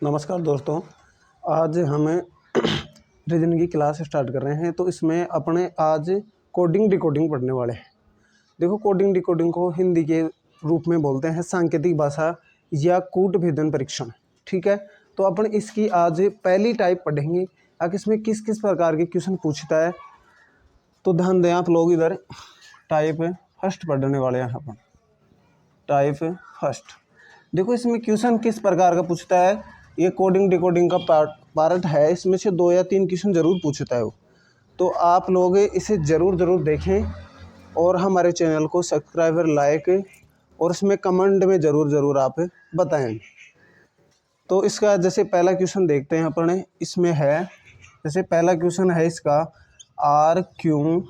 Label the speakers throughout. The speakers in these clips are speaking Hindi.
Speaker 1: नमस्कार दोस्तों, आज हमें रीजनिंग की क्लास स्टार्ट कर रहे हैं। तो इसमें अपने आज कोडिंग डिकोडिंग पढ़ने वाले हैं। देखो, कोडिंग डिकोडिंग को हिंदी के रूप में बोलते हैं सांकेतिक भाषा या कूट भेदन परीक्षण। ठीक है, तो अपन इसकी आज पहली टाइप पढ़ेंगे। अब इसमें किस किस प्रकार के क्वेश्चन पूछता है, तो ध्यान दें आप लोग। इधर टाइप फर्स्ट पढ़ने वाले हैं अपन। टाइप फर्स्ट, देखो इसमें क्वेश्चन किस प्रकार का पूछता है। ये कोडिंग डिकोडिंग का पार्ट है, इसमें से 2 या 3 क्वेश्चन ज़रूर पूछता है वो। तो आप लोग इसे ज़रूर देखें और हमारे चैनल को सब्सक्राइब लाइक और इसमें कमेंट में ज़रूर आप बताएं। तो इसका जैसे पहला क्वेश्चन देखते हैं अपने। इसमें है, जैसे पहला क्वेश्चन है इसका, आर क्यू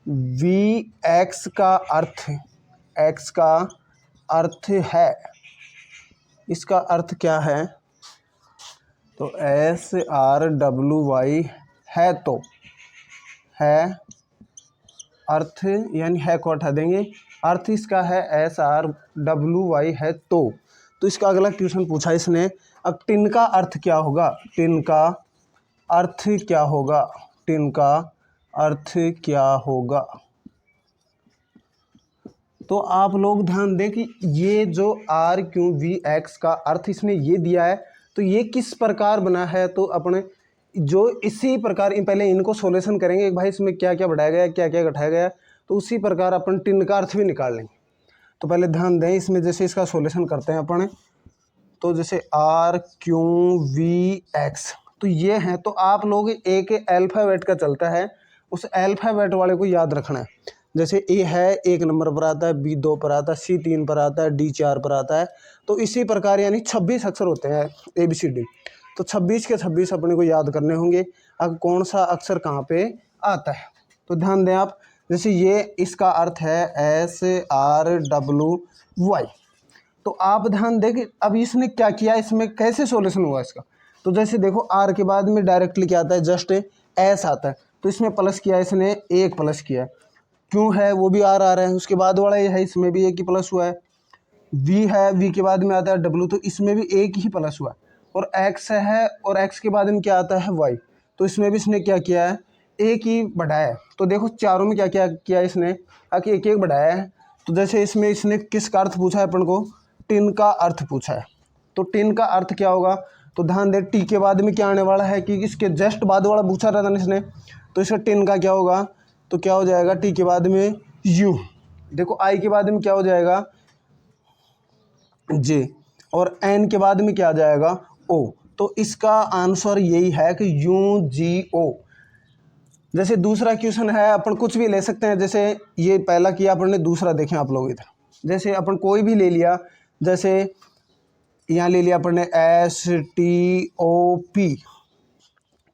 Speaker 1: वी एक्स का अर्थ है। इसका अर्थ क्या है? तो एस आर डब्लू वाई है, तो है अर्थ यानी है को हटा देंगे। अर्थ इसका है एस आर डब्लू वाई है तो इसका अगला क्वेश्चन पूछा इसने। अब टिन का अर्थ क्या होगा? टिन का अर्थ क्या होगा? टिन का अर्थ क्या होगा? तो आप लोग ध्यान दें कि ये जो आर क्यू वी एक्स का अर्थ इसने ये दिया है, तो ये किस प्रकार बना है। तो अपने जो इसी प्रकार पहले इनको सॉल्यूशन करेंगे, भाई इसमें क्या क्या बढ़ाया गया, क्या क्या घटाया गया, तो उसी प्रकार अपन टिन का अर्थ भी निकाल लेंगे। तो पहले ध्यान दें, इसमें जैसे इसका सॉल्यूशन करते हैं अपन। तो जैसे आर क्यू वी एक्स, तो ये है। तो आप लोग एक अल्फ़ाबेट का चलता है, उस अल्फ़ाबेट वाले को याद रखना है। जैसे ए है 1 नंबर पर आता है, बी 2 पर आता है, सी 3 पर आता है, डी 4 पर आता है। तो इसी प्रकार यानी 26 अक्षर होते हैं ABCD। तो 26 के 26 अपने को याद करने होंगे, अब कौन सा अक्षर कहाँ पे आता है। तो ध्यान दें आप, जैसे ये इसका अर्थ है SRWY। तो आप ध्यान दें कि अब इसने क्या किया, इसमें कैसे सॉल्यूशन हुआ इसका। तो जैसे देखो, आर के बाद में डायरेक्टली क्या आता है, जस्ट एस आता है। तो इसमें प्लस किया, इसने एक प्लस किया। क्यों है वो भी आर आ रहा है, उसके बाद वाला ये है, इसमें भी एक ही प्लस हुआ है। वी है, वी के बाद में आता है डब्लू, तो इसमें भी एक ही प्लस हुआ है। और एक्स है, और एक्स के बाद में क्या आता है वाई, तो इसमें भी इसने क्या किया है, एक ही बढ़ाया है। तो देखो चारों में क्या क्या किया इसने, आके एक एक बढ़ाया है। तो जैसे इसमें इसने किसका अर्थ पूछा है अपन को, टिन का अर्थ पूछा है। तो टिन का अर्थ क्या होगा, तो ध्यान दे टी के बाद में क्या आने वाला है, कि इसके जस्ट बाद वाला पूछा था ना इसने। तो इसका टिन का क्या होगा, तो क्या हो जाएगा, टी के बाद में यू, देखो आई के बाद में क्या हो जाएगा जे, और एन के बाद में क्या आ जाएगा ओ। तो इसका आंसर यही है कि UGO। जैसे दूसरा क्वेश्चन है, अपन कुछ भी ले सकते हैं। जैसे ये पहला किया अपन ने, दूसरा देखें आप लोग इधर। जैसे अपन कोई भी ले लिया, जैसे यहाँ ले लिया अपन ने STOP।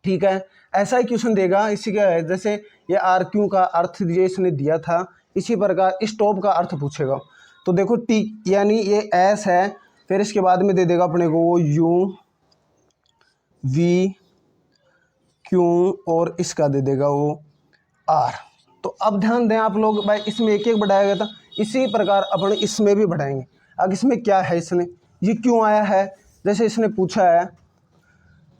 Speaker 1: ठीक है, ऐसा ही क्वेश्चन देगा इसी का है। जैसे ये RQ का अर्थ ये इसने दिया था, इसी प्रकार स्टॉप का अर्थ पूछेगा। तो देखो टी यानी ये एस है, फिर इसके बाद में दे देगा अपने को वो UV क्यू, और इसका दे देगा वो R। तो अब ध्यान दें आप लोग, भाई इसमें एक एक बढ़ाया गया था, इसी प्रकार अपन इसमें भी बढ़ाएंगे। अब इसमें क्या है, इसने ये क्यों आया है, जैसे इसने पूछा है।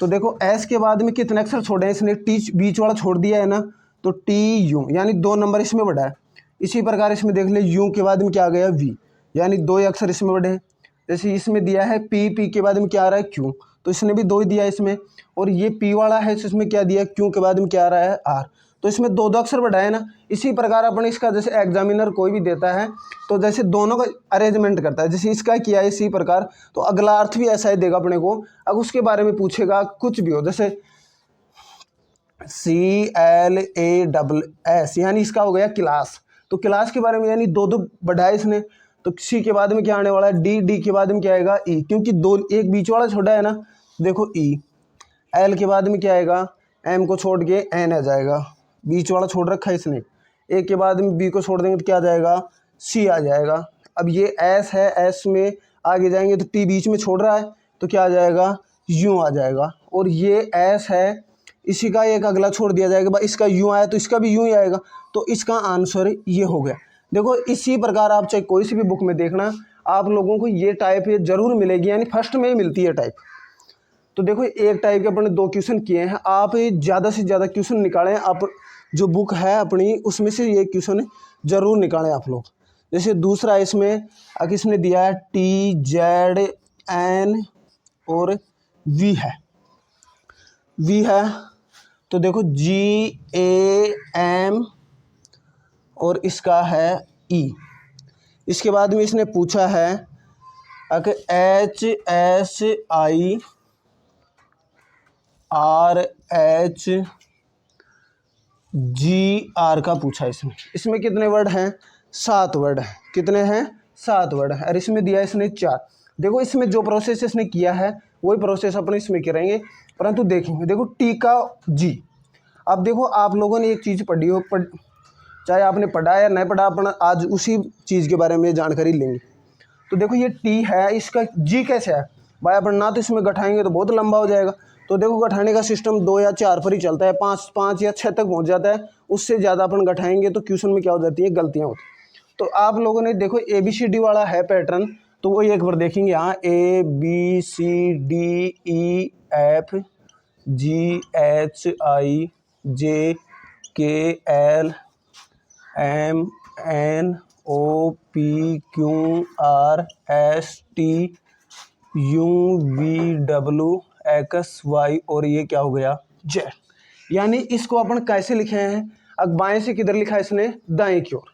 Speaker 1: तो देखो एस के बाद में कितने अक्षर छोड़े हैं इसने, टी बीच वाला छोड़ दिया है ना, तो TU यानी 2 नंबर इसमें बढ़ा है। इसी प्रकार इसमें देख ले, यू के बाद में क्या आ गया V, यानी 2 अक्षर इसमें बढ़े हैं। जैसे इसमें दिया है P के बाद में क्या आ रहा है Q, तो इसने भी 2 ही दिया है इसमें। और ये P वाला है, इसमें क्या दिया, Q के बाद में क्या आ रहा है R, तो इसमें 2 अक्षर बढ़ाए ना। इसी प्रकार अपन इसका जैसे एग्जामिनर कोई भी देता है, तो जैसे दोनों का अरेंजमेंट करता है, जैसे इसका किया है इसी प्रकार, तो अगला अर्थ भी ऐसा ही देगा अपने को। अब उसके बारे में पूछेगा कुछ भी हो, जैसे CLASS यानी इसका हो गया क्लास। तो क्लास के बारे में यानी 2 बढ़ाए इसने। तो सी के बाद में क्या आने वाला है, डी के बाद में क्या आएगा E, क्योंकि 2 एक बीच वाला छोड़ा है ना, देखो E। L के बाद में क्या आएगा, M को छोड़ के N आ जाएगा, बीच वाला छोड़ रखा है इसने। A के बाद में B को छोड़ देंगे तो क्या आ जाएगा, C आ जाएगा। अब ये S है, S में आगे जाएंगे तो T बीच में छोड़ रहा है, तो क्या आ जाएगा, U आ जाएगा। और ये S है, इसी का एक अगला छोड़ दिया जाएगा, इसका U आया तो इसका भी U ही आएगा। तो इसका आंसर ये हो गया। देखो इसी प्रकार आप चाहे कोई सी भी बुक में देखना, आप लोगों को ये टाइप ये जरूर मिलेगी, यानी फर्स्ट में ही मिलती है टाइप। तो देखो एक टाइप के अपने 2 क्वेश्चन किए हैं। आप ज़्यादा से ज़्यादा क्वेश्चन निकालें, आप जो बुक है अपनी उसमें से ये क्वेश्चन ज़रूर निकालें आप लोग। जैसे दूसरा इसमें अगर इसने दिया है TZN और V है तो देखो GAM और इसका है E। इसके बाद में इसने पूछा है अगर HSIRH, GR का पूछा इसमें कितने वर्ड हैं? 7 वर्ड हैं। कितने हैं? 7 वर्ड हैं। और इसमें दिया इसने 4। देखो इसमें जो प्रोसेस इसने किया है वही प्रोसेस अपने इसमें करेंगे, परंतु देखेंगे। देखो T का G। अब देखो आप लोगों ने एक चीज़ पढ़ी हो, चाहे आपने पढ़ा या नहीं पढ़ा, अपन आज उसी चीज़ के बारे में जानकारी लेंगे। तो देखो ये T है, इसका G कैसे है भाई? अपन ना तो इसमें घटाएंगे तो बहुत लंबा हो जाएगा। तो देखो घटाने का सिस्टम 2 या 4 पर ही चलता है, 5 या 6 तक पहुंच जाता है। उससे ज़्यादा अपन घटाएंगे तो क्वेश्चन में क्या हो जाती है? गलतियाँ होती। तो आप लोगों ने देखो ABCD वाला है पैटर्न, तो वो एक बार देखेंगे। यहाँ ABCDEF GHIJKL MNOPQRST UVWXY और ये क्या हो गया? Z। यानी इसको अपन कैसे लिखे हैं? अब बाएं से किधर लिखा है इसने? दाएं की ओर।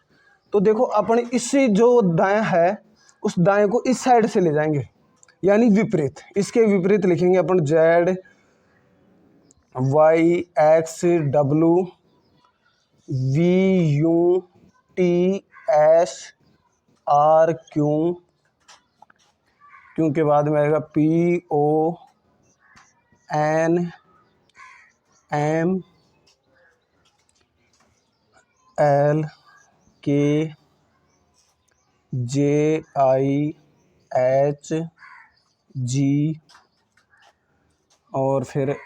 Speaker 1: तो देखो अपन इससे जो दाएं है उस दाएं को इस साइड से ले जाएंगे, यानी विपरीत। इसके विपरीत लिखेंगे अपन ZYXWVUTSRQ, क्यों के बाद में आएगा PONMLKJIHG और फिर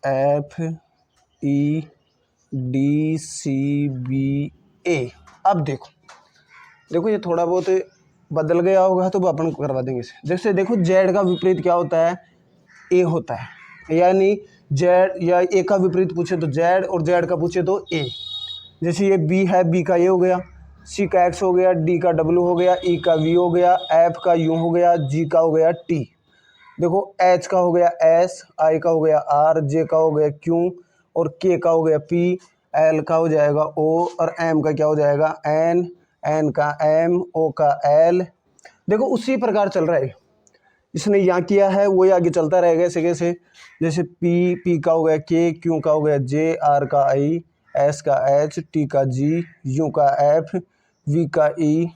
Speaker 1: FEDCBA। अब देखो ये थोड़ा बहुत बदल गया होगा तो अपन करवा देंगे इसे। जैसे देखो Z का विपरीत क्या होता है? A होता है। यानी Z या A का विपरीत पूछे तो Z और Z का पूछे तो A। जैसे ये B है, B का A हो गया, C का X हो गया, D का W हो गया, E का V हो गया, F का U हो गया, G का हो गया T। देखो H का हो गया S, I का हो गया R, J का हो गया Q और K का हो गया P, L का हो जाएगा O और M का क्या हो जाएगा? N, N का M, O का L। देखो उसी प्रकार चल रहा है, इसने यहाँ किया है वही आगे चलता रहेगा ऐसे कैसे। जैसे P का हो गया K, Q का हो गया J, R का I, S का H, T का G, U का F, V का E,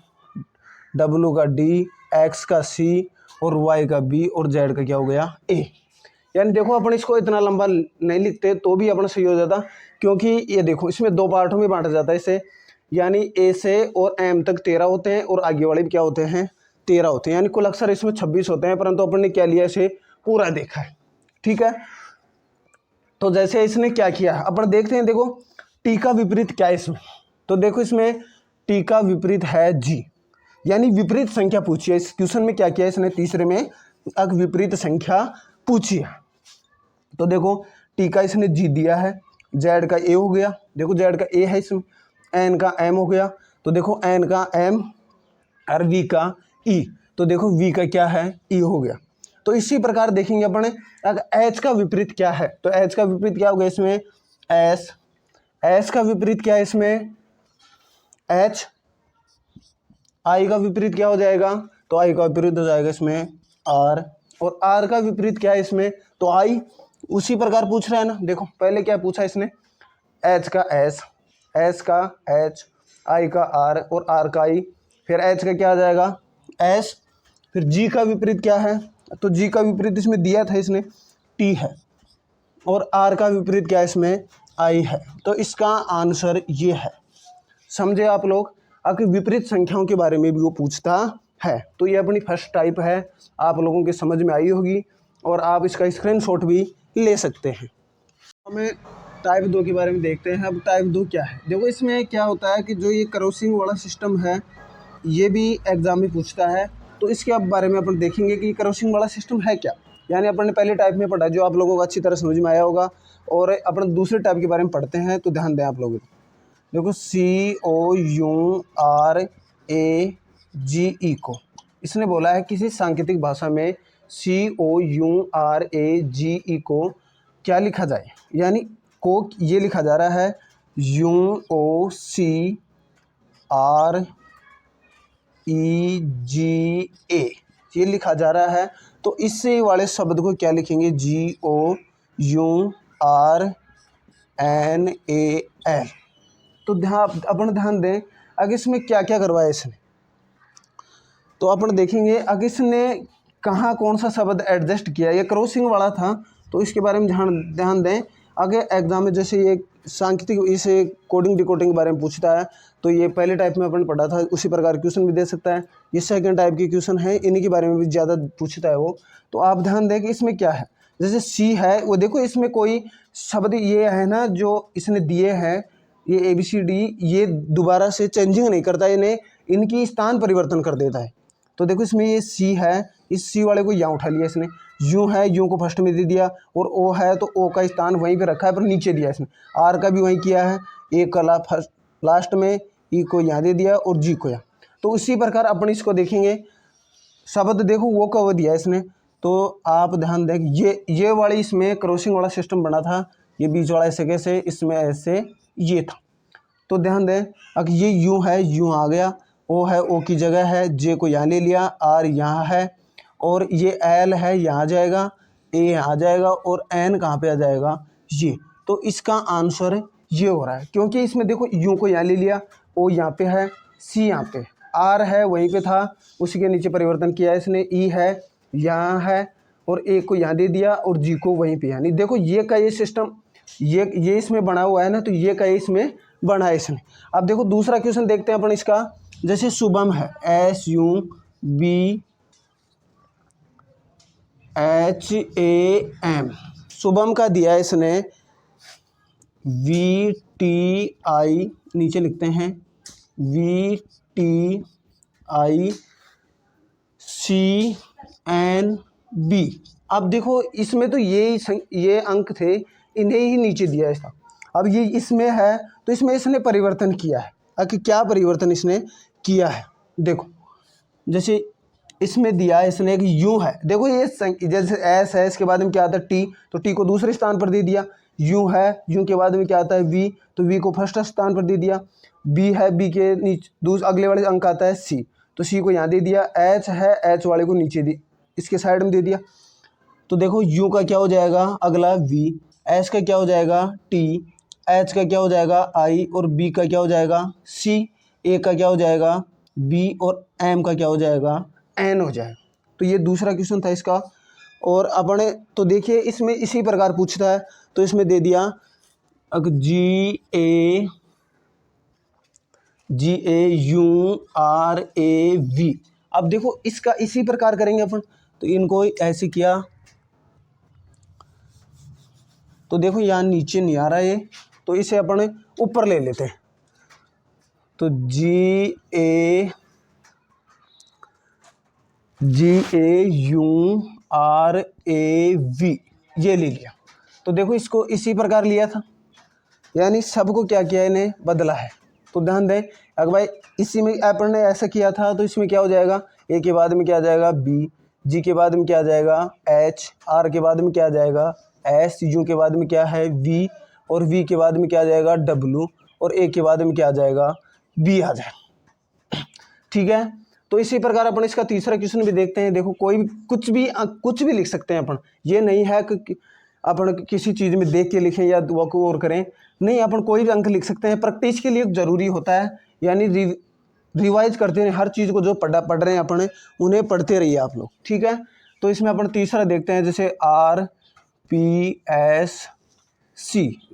Speaker 1: W का D, X का C और Y का B और Z का क्या हो गया? A। यानी देखो अपन इसको इतना लंबा नहीं लिखते तो भी अपना सही हो जाता, क्योंकि ये देखो इसमें 2 पार्टों में बांटा जाता है इसे। यानी A से और M तक 13 होते हैं और आगे वाले भी क्या होते हैं? 13 होते हैं। यानी कुल अक्सर इसमें 26 होते हैं, परंतु अपन ने क्या लिया? इसे पूरा देखा है। ठीक है, तो जैसे इसने क्या किया अपन देखते हैं। देखो T का विपरीत क्या है इसमें? तो देखो इसमें T का विपरीत है G, यानी विपरीत संख्या पूछी है। इस क्वेश्चन में क्या किया इसने? तीसरे में एक विपरीत संख्या पूछी है। तो देखो T का इसने G दिया है, Z का A हो गया, देखो Z का A है इसमें, N का M हो गया, तो देखो N का M और V का E, तो देखो V का क्या है? E हो गया। तो इसी प्रकार देखेंगे अपन अगर H का विपरीत क्या है, तो H का विपरीत क्या हो गया इसमें? S। S का विपरीत क्या है इसमें? H। I का विपरीत क्या हो जाएगा? तो I का विपरीत हो जाएगा इसमें R। और R का विपरीत क्या है इसमें? तो I। उसी प्रकार पूछ रहा है ना। देखो पहले क्या पूछा इसने? H का S, S का H, I का R और R का I, फिर H का क्या आ जाएगा? S। फिर G का विपरीत क्या है? तो G का विपरीत इसमें दिया था इसने T है, और R का विपरीत क्या है इसमें? I है। तो इसका आंसर ये है। समझे आप लोग? आखिर विपरीत संख्याओं के बारे में भी वो पूछता है। तो ये अपनी फर्स्ट टाइप है, आप लोगों के समझ में आई होगी और आप इसका स्क्रीनशॉट भी ले सकते हैं। हमें टाइप 2 के बारे में देखते हैं। अब टाइप 2 क्या है? देखो इसमें क्या होता है कि जो ये क्रॉसिंग वाला सिस्टम है ये भी एग्जाम में पूछता है। तो इसके बारे में अपन देखेंगे कि क्रॉसिंग वाला सिस्टम है क्या। यानी अपन ने पहले टाइप में पढ़ा जो आप लोगों को अच्छी तरह समझ में आया होगा। और अपन दूसरे टाइप के बारे में पढ़ते हैं, तो ध्यान दें आप लोग। देखो COURAGE को इसने बोला है किसी सांकेतिक भाषा में COURAGE को क्या लिखा जाए, यानी को ये लिखा जा रहा है UOCREGA, ये लिखा जा रहा है। तो इससे वाले शब्द को क्या लिखेंगे, GOURNAL। तो ध्यान दें अगर इसमें क्या क्या करवाया इसने, तो अपन देखेंगे अगर इसने कहाँ कौन सा शब्द एडजस्ट किया। ये क्रॉसिंग वाला था, तो इसके बारे में ध्यान दें। अगर एग्जाम में जैसे ये सांकेतिक इसे कोडिंग डिकोडिंग के बारे में पूछता है, तो ये पहले टाइप में अपन पढ़ा था, उसी प्रकार क्वेश्चन भी दे सकता है। ये सेकंड टाइप के क्वेश्चन है, इन्हीं के बारे में भी ज़्यादा पूछता है वो। तो आप ध्यान दें कि इसमें क्या है, जैसे सी है वो देखो इसमें कोई शब्द ये है ना जो इसने दिए हैं, ये ABCD, ये दोबारा से चेंजिंग नहीं करता, इन्हें इनकी स्थान परिवर्तन कर देता है। तो देखो इसमें ये सी है, इस सी वाले को यहाँ उठा लिया इसने, यू है यू को फर्स्ट में दे दिया, और ओ है तो ओ का स्थान वहीं पे रखा है पर नीचे दिया इसने। आर का भी वहीं किया है, ए का फर्स्ट लास्ट में, ई को यहाँ दे दिया और जी को यहाँ। तो इसी प्रकार अपन इसको देखेंगे, शब्द देखो वो कब दिया इसने। तो आप ध्यान दें ये वाली इसमें क्रॉसिंग वाला सिस्टम बना था, ये बीच वाला ऐसे कैसे, इसमें ऐसे ये था। तो ध्यान दें अगर ये यू है यू आ गया, ओ है ओ की जगह है, जे को यहाँ ले लिया, आर यहाँ है, और ये एल है यहाँ जाएगा, ए यहाँ आ जाएगा, और एन कहाँ पे आ जाएगा, ये। तो इसका आंसर ये हो रहा है, क्योंकि इसमें देखो यू को यहाँ ले लिया, ओ यहाँ पे है, सी यहाँ पे, आर है वहीं पे था, उसी के नीचे परिवर्तन किया इसने, ई है यहाँ है, और ए को यहाँ दे दिया, और जी को वहीं पे। यानी देखो ये का ये सिस्टम ये इसमें बना हुआ है ना, तो ये का इसमें बना है इसने। अब देखो दूसरा क्वेश्चन देखते हैं अपन इसका। जैसे शुभम है SUBHAM, शुभम का दिया है इसने VTI, नीचे लिखते हैं VTICNB। अब देखो इसमें तो ये अंक थे, इन्हें ही नीचे दिया था। अब ये इसमें है तो इसमें इसने परिवर्तन किया है। कि क्या परिवर्तन इसने किया है, देखो जैसे इसमें दिया है इसने एक यू है, देखो ये जैसे एस है, इसके बाद में क्या आता है टी, तो टी को दूसरे स्थान पर दे दिया। यू है, यू के बाद में क्या आता है वी, तो वी को फर्स्ट स्थान पर दे दिया। बी है, बी के नीचे अगले वाले अंक आता है सी, तो सी को यहाँ दे दिया। एच है, एच वाले को नीचे दी इसके साइड में दे दिया। तो देखो यू का क्या हो जाएगा अगला वी, एस का क्या हो जाएगा टी, एच का क्या हो जाएगा आई, और बी का क्या हो जाएगा सी, ए का क्या हो जाएगा बी, और एम का क्या हो जाएगा एन हो जाएगा। तो ये दूसरा क्वेश्चन था इसका। और अपने तो देखिए इसमें इसी प्रकार पूछता है, तो इसमें दे दिया GAURAV। अब देखो इसका इसी प्रकार करेंगे अपन, तो इनको ऐसे किया, तो देखो यहाँ नीचे नहीं आ रहा है, तो इसे अपन ऊपर ले लेते हैं। तो GAURAV ये ले लिया। तो देखो इसको इसी प्रकार लिया था, यानी सबको क्या किया इन्हें बदला है। तो ध्यान दें अगर भाई इसी में अपन ने ऐसा किया था, तो इसमें क्या हो जाएगा, ए के बाद में क्या आ जाएगा बी, जी के बाद में क्या आ जाएगा एच, आर के बाद में क्या आ जाएगा एस, यू के बाद में क्या है वी, और वी के बाद में क्या आ जाएगा डब्लू, और ए के बाद में क्या आ जाएगा बी आ जाएगा। ठीक है, तो इसी प्रकार अपन इसका तीसरा क्वेश्चन भी देखते हैं। देखो कोई कुछ भी लिख सकते हैं अपन, ये नहीं है कि अपन किसी चीज़ में देख के लिखें या वो को और करें, नहीं, अपन कोई भी अंक लिख सकते हैं। प्रैक्टिस के लिए जरूरी होता है, यानी रिवाइज करते हैं हर चीज़ को, जो पढ़ रहे हैं अपन उन्हें पढ़ते रहिए आप लोग। ठीक है, तो इसमें अपन तीसरा देखते हैं, जैसे RPSC,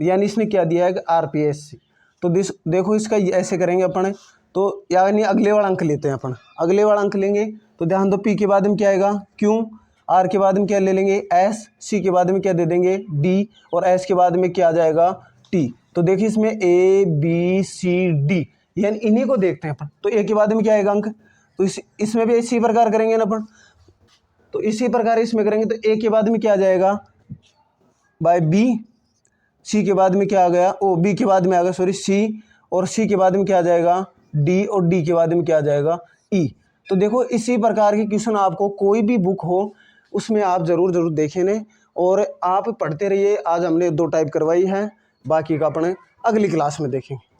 Speaker 1: यानी इसने क्या दिया है RPSC। तो देखो इसका ऐसे करेंगे अपन, तो यानी अगले वाला अंक लेते हैं अपन, अगले वाला अंक लेंगे। तो ध्यान दो P के बाद में क्या आएगा Q, R के बाद में क्या ले लेंगे S, C के बाद में क्या दे देंगे D, और S के बाद में क्या आ जाएगा T। तो देखिए इसमें ABCD, यानी इन्हीं को देखते हैं अपन। तो A के बाद में क्या आएगा अंक, तो इसमें भी इसी प्रकार करेंगे ना अपन। तो इसी प्रकार इसमें करेंगे तो ए के बाद में क्या आ जाएगा बाय बी, सी के बाद में क्या आ गया, ओ बी के बाद में आ गया सॉरी सी, और सी के बाद में क्या आ जाएगा डी, और डी के बाद में क्या आ जाएगा ई। तो देखो इसी प्रकार के क्वेश्चन आपको कोई भी बुक हो उसमें आप जरूर देखें ने, और आप पढ़ते रहिए। आज हमने 2 टाइप करवाई है, बाकी का अपने अगली क्लास में देखेंगे।